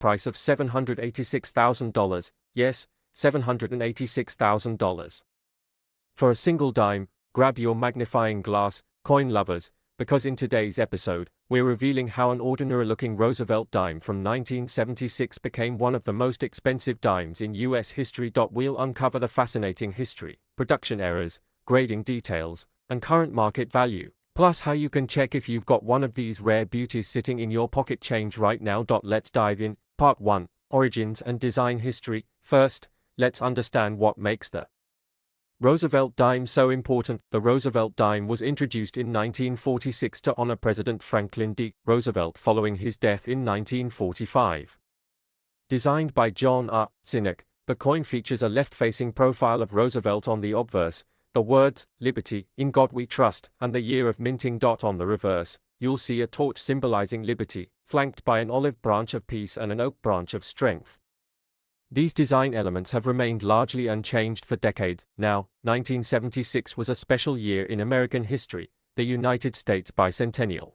price of $786,000, yes, $786,000. For a single dime, grab your magnifying glass, coin lovers, because in today's episode, we're revealing how an ordinary-looking Roosevelt dime from 1976 became one of the most expensive dimes in U.S. history. We'll uncover the fascinating history, production errors, grading details, and current market value, plus how you can check if you've got one of these rare beauties sitting in your pocket change right now. Let's dive in. Part 1. Origins and Design History. First, let's understand what makes the Roosevelt dime so important. The Roosevelt dime was introduced in 1946 to honor President Franklin D. Roosevelt following his death in 1945. Designed by John R. Sinek, the coin features a left-facing profile of Roosevelt on the obverse, the words, "Liberty, in God we trust," and the year of minting. On the reverse, you'll see a torch symbolizing liberty, flanked by an olive branch of peace and an oak branch of strength. These design elements have remained largely unchanged for decades. Now, 1976 was a special year in American history, the United States bicentennial.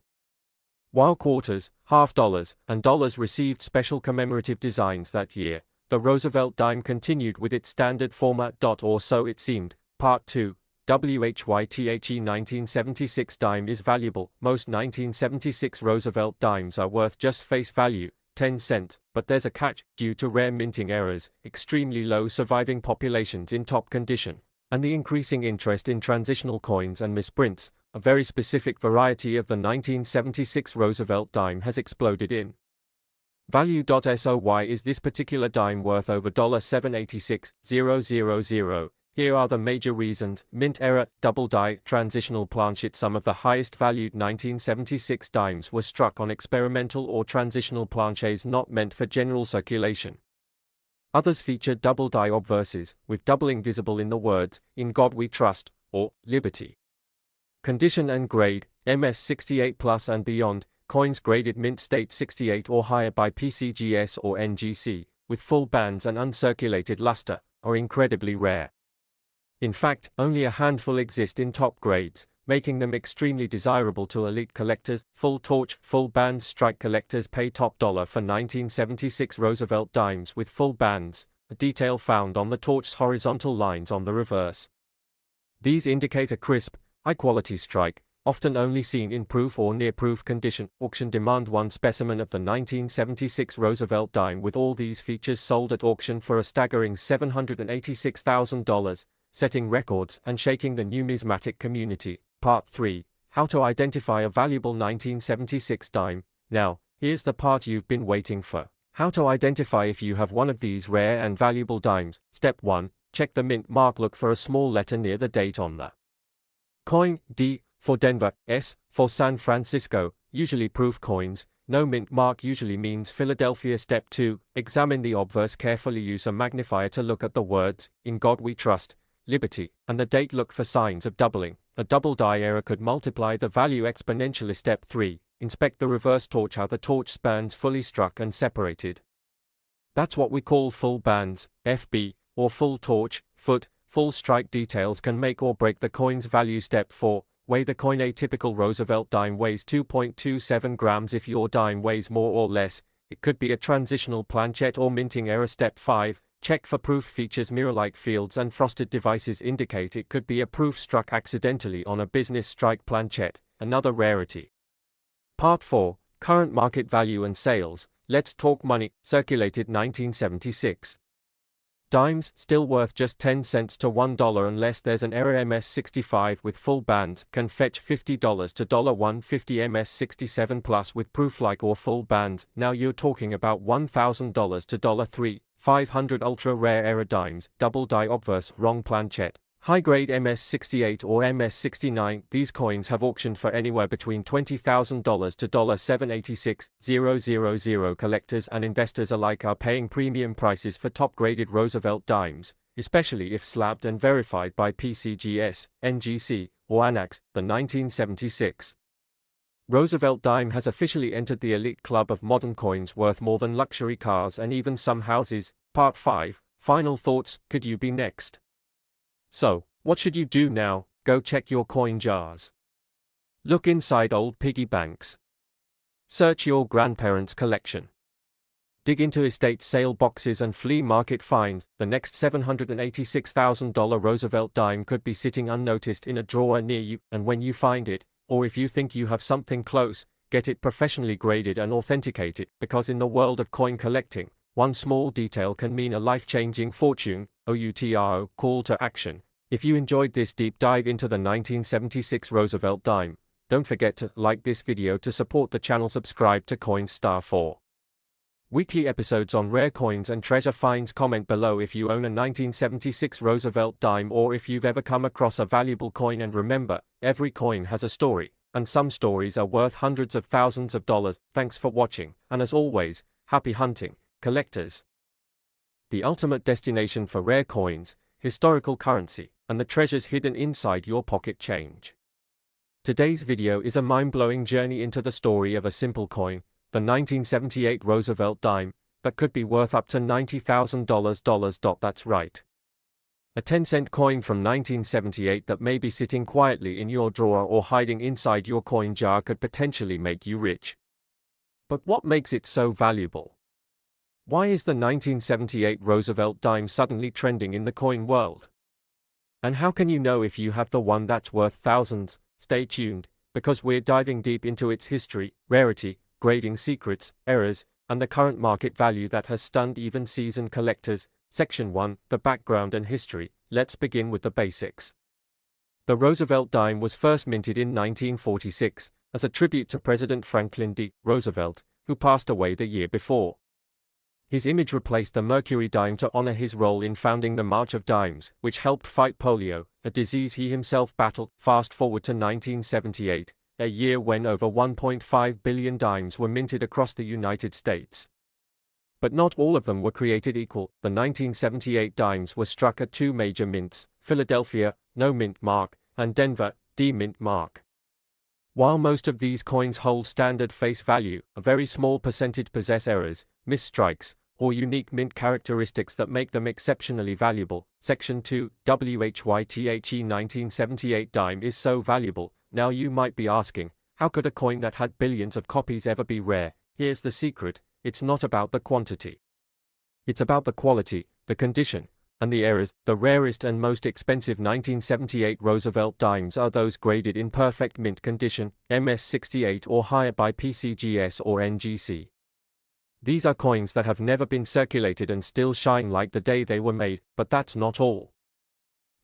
While quarters, half dollars, and dollars received special commemorative designs that year, the Roosevelt dime continued with its standard format. Or so it seemed. Part 2. WHYTHE 1976 dime is valuable. Most 1976 Roosevelt dimes are worth just face value, 10 cents, but there's a catch. Due to rare minting errors, extremely low surviving populations in top condition, and the increasing interest in transitional coins and misprints, a very specific variety of the 1976 Roosevelt dime has exploded in value. So why is this particular dime worth over $786,000? Here are the major reasons. Mint error, double die, transitional planchette. Some of the highest valued 1976 dimes were struck on experimental or transitional planchettes not meant for general circulation. Others feature double die obverses, with doubling visible in the words, "In God We Trust," or "Liberty." Condition and grade, MS 68 plus and beyond, coins graded mint state 68 or higher by PCGS or NGC, with full bands and uncirculated luster, are incredibly rare. In fact, only a handful exist in top grades, making them extremely desirable to elite collectors. Full torch, full band strike collectors pay top dollar for 1976 Roosevelt dimes with full bands, a detail found on the torch's horizontal lines on the reverse. These indicate a crisp, high-quality strike, often only seen in proof or near-proof condition. Auction demand. One specimen of the 1976 Roosevelt dime with all these features sold at auction for a staggering $786,000. Setting records and shaking the numismatic community. Part 3. How to identify a valuable 1976 dime. Now, here's the part you've been waiting for. How to identify if you have one of these rare and valuable dimes. Step 1. Check the mint mark. Look for a small letter near the date on the coin. D for Denver, S for San Francisco, usually proof coins. No mint mark usually means Philadelphia. Step 2. Examine the obverse carefully. Use a magnifier to look at the words, "In God We Trust," "Liberty," and the date. Look for signs of doubling. A double die error could multiply the value exponentially. Step 3. Inspect the reverse torch. How the torch spans fully struck and separated. That's what we call full bands, FB, or full torch, foot. Full strike details can make or break the coin's value. Step 4. Weigh the coin. A typical Roosevelt dime weighs 2.27 grams. If your dime weighs more or less, it could be a transitional planchette or minting error. Step 5. Check for proof. Features mirror-like fields and frosted devices indicate it could be a proof struck accidentally on a business strike planchette, another rarity. Part 4. Current market value and sales. Let's talk money. Circulated 1976. Dimes, still worth just 10 cents to $1 unless there's an error. MS 65 with full bands can fetch $50 to $150. MS 67 plus with proof like or full bands, now you're talking about $1,000 to $3,500. Ultra rare error dimes, double die obverse, wrong planchette. High grade MS 68 or MS 69, these coins have auctioned for anywhere between $20,000 to $786,000. Collectors and investors alike are paying premium prices for top graded Roosevelt dimes, especially if slabbed and verified by PCGS, NGC, or ANAX. The 1976 Roosevelt dime has officially entered the elite club of modern coins worth more than luxury cars and even some houses. Part 5. Final thoughts. Could you be next? So, what should you do now? Go check your coin jars. Look inside old piggy banks. Search your grandparents' collection. Dig into estate sale boxes and flea market finds. The next $786,000 Roosevelt dime could be sitting unnoticed in a drawer near you, and when you find it, or if you think you have something close, get it professionally graded and authenticated, because in the world of coin collecting, one small detail can mean a life-changing fortune. OUTRO, call to action. If you enjoyed this deep dive into the 1976 Roosevelt dime, don't forget to like this video to support the channel. Subscribe to Coinstar for weekly episodes on rare coins and treasure finds. Comment below if you own a 1976 Roosevelt dime or if you've ever come across a valuable coin. And remember, every coin has a story, and some stories are worth hundreds of thousands of dollars. Thanks for watching, and as always, happy hunting, collectors. The ultimate destination for rare coins, historical currency, and the treasures hidden inside your pocket change. Today's video is a mind-blowing journey into the story of a simple coin, the 1978 Roosevelt dime, that could be worth up to $90,000. That's right. A 10-cent coin from 1978 that may be sitting quietly in your drawer or hiding inside your coin jar could potentially make you rich. But what makes it so valuable? Why is the 1978 Roosevelt dime suddenly trending in the coin world? And how can you know if you have the one that's worth thousands? Stay tuned, because we're diving deep into its history, rarity, grading secrets, errors, and the current market value that has stunned even seasoned collectors. Section 1, the background and history. Let's begin with the basics. The Roosevelt dime was first minted in 1946, as a tribute to President Franklin D. Roosevelt, who passed away the year before. His image replaced the Mercury dime to honor his role in founding the March of Dimes, which helped fight polio, a disease he himself battled. Fast forward to 1978, a year when over 1.5 billion dimes were minted across the United States. But not all of them were created equal. The 1978 dimes were struck at two major mints, Philadelphia, no mint mark, and Denver, D mint mark. While most of these coins hold standard face value, a very small percentage possess errors, misstrikes, or unique mint characteristics that make them exceptionally valuable. Section 2, WHYTHE 1978 dime is so valuable. Now you might be asking, how could a coin that had billions of copies ever be rare? Here's the secret: it's not about the quantity. It's about the quality, the condition, and the errors. The rarest and most expensive 1978 Roosevelt dimes are those graded in perfect mint condition, MS68 or higher by PCGS or NGC. These are coins that have never been circulated and still shine like the day they were made, but that's not all.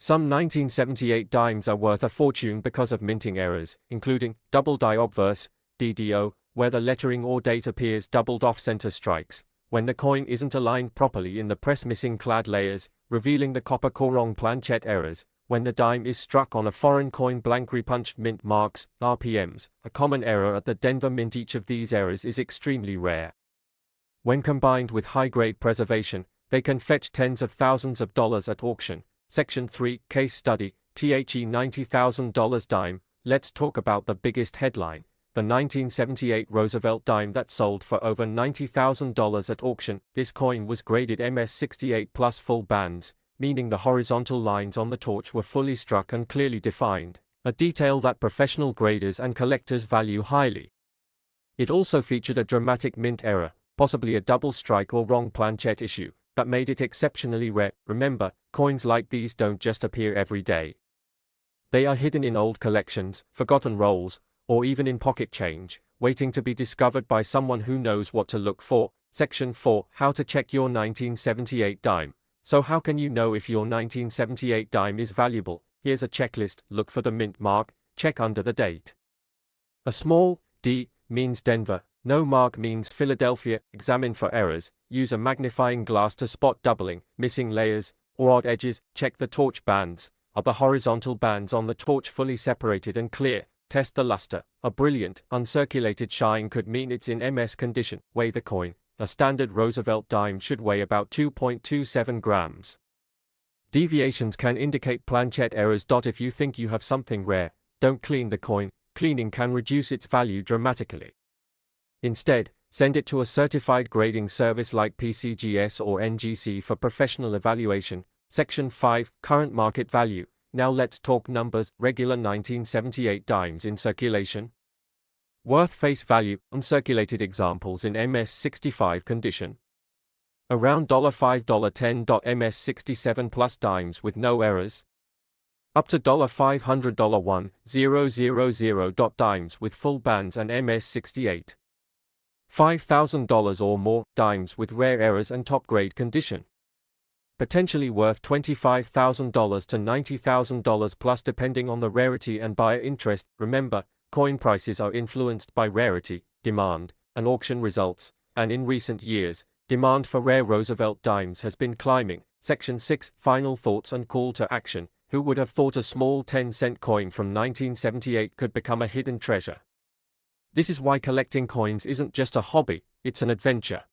Some 1978 dimes are worth a fortune because of minting errors, including double die obverse, DDO, where the lettering or date appears doubled off center strikes, when the coin isn't aligned properly in the press, missing clad layers, revealing the copper corong planchet errors, when the dime is struck on a foreign coin, blank repunched mint marks, RPMs, a common error at the Denver Mint. Each of these errors is extremely rare. When combined with high-grade preservation, they can fetch tens of thousands of dollars at auction. Section 3, Case Study, THE $90,000 dime. Let's talk about the biggest headline, the 1978 Roosevelt dime that sold for over $90,000 at auction. This coin was graded MS68 plus full bands, meaning the horizontal lines on the torch were fully struck and clearly defined, a detail that professional graders and collectors value highly. It also featured a dramatic mint error, possibly a double strike or wrong planchet issue, that made it exceptionally rare. Remember, coins like these don't just appear every day. They are hidden in old collections, forgotten rolls, or even in pocket change, waiting to be discovered by someone who knows what to look for. Section 4, How to check your 1978 dime. So how can you know if your 1978 dime is valuable? Here's a checklist. Look for the mint mark, check under the date. A small D means Denver, no mark means Philadelphia. Examine for errors, use a magnifying glass to spot doubling, missing layers, or odd edges. Check the torch bands. Are the horizontal bands on the torch fully separated and clear? Test the luster. A brilliant, uncirculated shine could mean it's in MS condition. Weigh the coin. A standard Roosevelt dime should weigh about 2.27 grams. Deviations can indicate planchet errors. If you think you have something rare, don't clean the coin. Cleaning can reduce its value dramatically. Instead, send it to a certified grading service like PCGS or NGC for professional evaluation. Section 5, Current market value. Now let's talk numbers. Regular 1978 dimes in circulation. Worth face value. Uncirculated examples in MS65 condition. Around $5, $10 MS67 plus dimes with no errors. Up to $500 $1,000 dimes with full bands and MS68. $5,000 or more dimes with rare errors and top-grade condition. Potentially worth $25,000 to $90,000 plus depending on the rarity and buyer interest. Remember, coin prices are influenced by rarity, demand, and auction results, and in recent years, demand for rare Roosevelt dimes has been climbing. Section 6, Final Thoughts and Call to Action. Who would have thought a small 10-cent coin from 1978 could become a hidden treasure? This is why collecting coins isn't just a hobby, it's an adventure.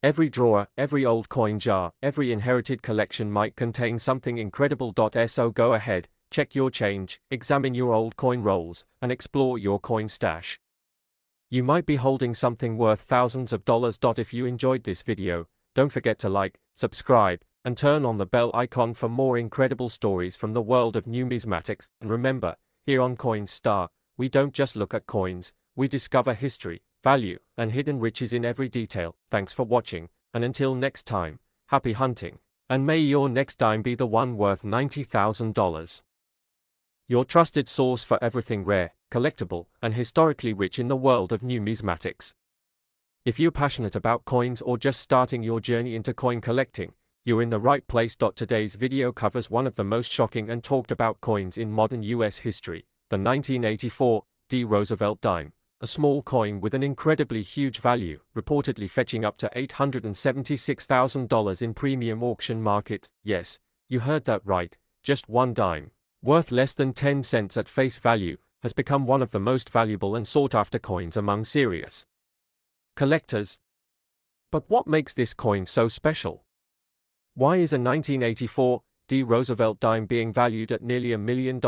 Every drawer, every old coin jar, every inherited collection might contain something incredible. So go ahead, check your change, examine your old coin rolls, and explore your coin stash. You might be holding something worth thousands of dollars. If you enjoyed this video, don't forget to like, subscribe, and turn on the bell icon for more incredible stories from the world of numismatics. And remember, here on Coinstar, we don't just look at coins, we discover history, value, and hidden riches in every detail. Thanks for watching, and until next time, happy hunting, and may your next dime be the one worth $90,000. Your trusted source for everything rare, collectible, and historically rich in the world of numismatics. If you're passionate about coins or just starting your journey into coin collecting, you're in the right place. Today's video covers one of the most shocking and talked about coins in modern US history, the 1984 D. Roosevelt dime, a small coin with an incredibly huge value, reportedly fetching up to $876,000 in premium auction markets. Yes, you heard that right, just one dime, worth less than 10 cents at face value, has become one of the most valuable and sought-after coins among serious collectors. But what makes this coin so special? Why is a 1984 D. Roosevelt dime being valued at nearly $1 million?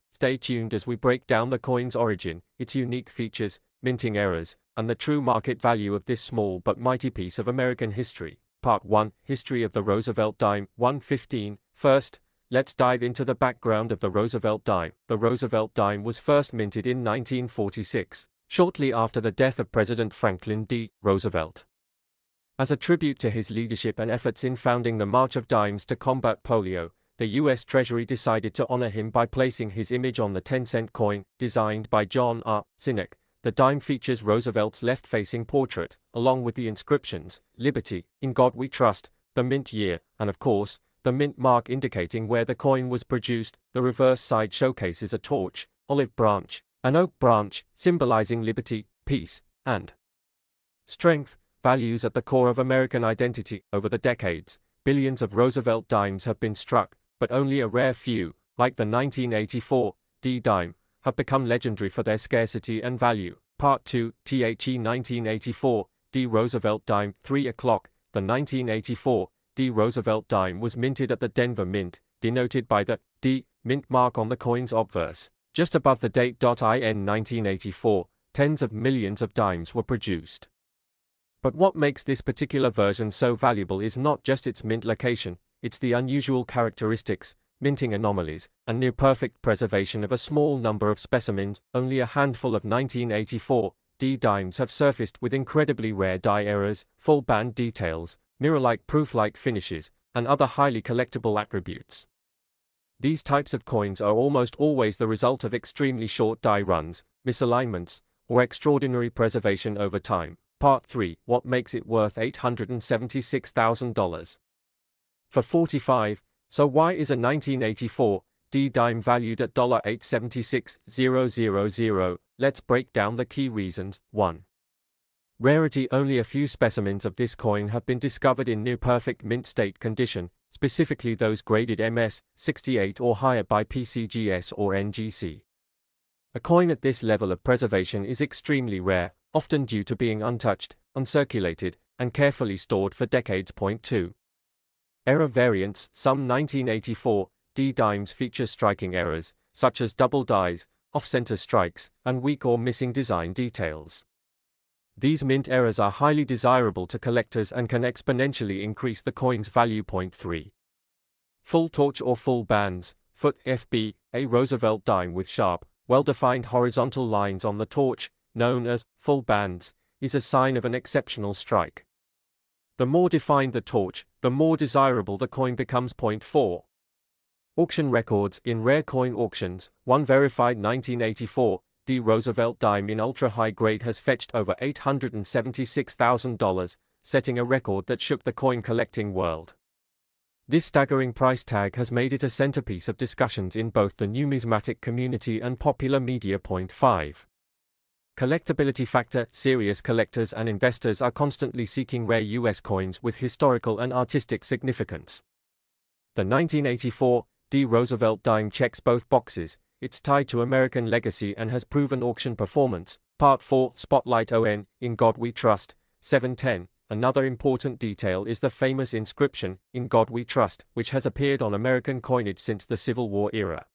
Stay tuned as we break down the coin's origin, its unique features, minting errors, and the true market value of this small but mighty piece of American history. Part 1, History of the Roosevelt Dime, 115. First, let's dive into the background of the Roosevelt dime. The Roosevelt dime was first minted in 1946, shortly after the death of President Franklin D. Roosevelt. As a tribute to his leadership and efforts in founding the March of Dimes to combat polio, the U.S. Treasury decided to honor him by placing his image on the 10-cent coin, designed by John R. Sinek. The dime features Roosevelt's left-facing portrait, along with the inscriptions, "Liberty, in God We Trust," the mint year, and of course, the mint mark indicating where the coin was produced. The reverse side showcases a torch, olive branch, an oak branch, symbolizing liberty, peace, and strength, values at the core of American identity. Over the decades, billions of Roosevelt dimes have been struck, but only a rare few, like the 1984 D dime, have become legendary for their scarcity and value. Part 2, The 1984 D. Roosevelt dime, 3 o'clock. The 1984 D. Roosevelt dime was minted at the Denver Mint, denoted by the D mint mark on the coin's obverse, just above the date. In 1984, tens of millions of dimes were produced. But what makes this particular version so valuable is not just its mint location, it's the unusual characteristics, minting anomalies, and near-perfect preservation of a small number of specimens. Only a handful of 1984 D dimes have surfaced with incredibly rare die errors, full band details, mirror-like proof-like finishes, and other highly collectible attributes. These types of coins are almost always the result of extremely short die runs, misalignments, or extraordinary preservation over time. Part 3, What makes it worth $876,000? For 45, so why is a 1984 D dime valued at $876,000? Let's break down the key reasons. 1. Rarity. Only a few specimens of this coin have been discovered in near-perfect mint state condition, specifically those graded MS68 or higher by PCGS or NGC. A coin at this level of preservation is extremely rare, often due to being untouched, uncirculated, and carefully stored for decades. Point 2. Error variance. Some 1984 D dimes feature striking errors, such as double dies, off-center strikes, and weak or missing design details. These mint errors are highly desirable to collectors and can exponentially increase the coin's value. Point 3. Full torch or full bands. Foot FB, a Roosevelt dime with sharp, well-defined horizontal lines on the torch, known as full bands, is a sign of an exceptional strike. The more defined the torch, the more desirable the coin becomes. Point 4. Auction records. In rare coin auctions, one verified 1984 D. Roosevelt dime in ultra-high grade has fetched over $876,000, setting a record that shook the coin collecting world. This staggering price tag has made it a centerpiece of discussions in both the numismatic community and popular media. Point 5. Collectability factor. Serious collectors and investors are constantly seeking rare U.S. coins with historical and artistic significance. The 1984 D. Roosevelt dime checks both boxes. It's tied to American legacy and has proven auction performance. Part 4. Spotlight on. In God We Trust. 710. Another important detail is the famous inscription, "In God We Trust," which has appeared on American coinage since the Civil War era.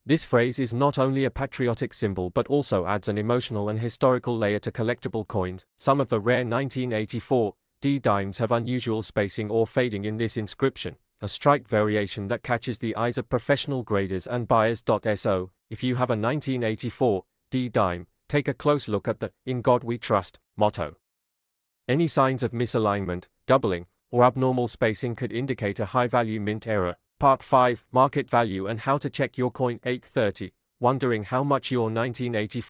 This phrase is not only a patriotic symbol but also adds an emotional and historical layer to collectible coins. Some of the rare 1984 D dimes have unusual spacing or fading in this inscription, a stripe variation that catches the eyes of professional graders and buyers. So, if you have a 1984 D dime, take a close look at the "In God We Trust" motto. Any signs of misalignment, doubling, or abnormal spacing could indicate a high-value mint error. Part 5. Market value and how to check your coin. 830. Wondering how much your 1984